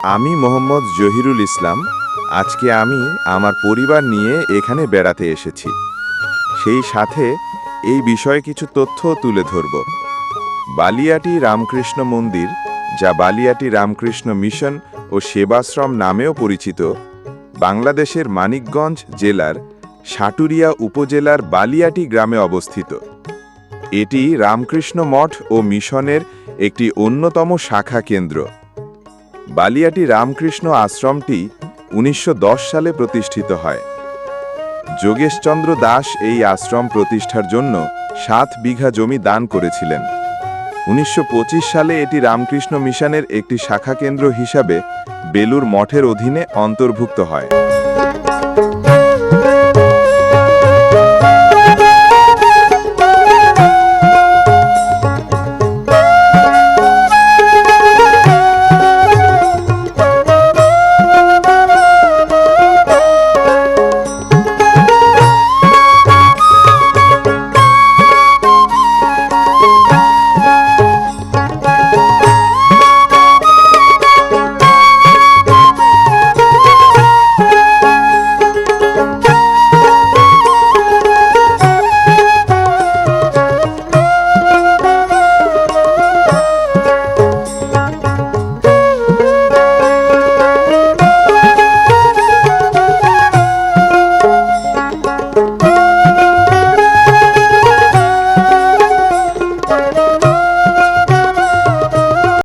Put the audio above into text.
আমি মোহাম্মদ জহিরুল ইসলাম। আজকে আমি আমার পরিবার নিয়ে এখানে বেড়াতে এসেছি। সেই সাথে এই বিষয়ে কিছু তথ্য তুলে ধরব। বালিয়াটি রামকৃষ্ণ মন্দির, যা বালিয়াটি রামকৃষ্ণ মিশন ও সেবাশ্রম নামেও পরিচিত, বাংলাদেশের মানিকগঞ্জ জেলার সাটুরিয়া উপজেলার বালিয়াটি গ্রামে অবস্থিত। এটি রামকৃষ্ণ মঠ ও মিশনের একটি অন্যতম শাখা কেন্দ্র। বালিয়াটি রামকৃষ্ণ আশ্রমটি 1910 সালে প্রতিষ্ঠিত হয়। যোগেশচন্দ্র দাস এই আশ্রম প্রতিষ্ঠার জন্য 7 বিঘা জমি দান করেছিলেন। 1925 সালে এটি রামকৃষ্ণ মিশনের একটি শাখা কেন্দ্র হিসাবে বেলুর মঠের অধীনে অন্তর্ভুক্ত হয়।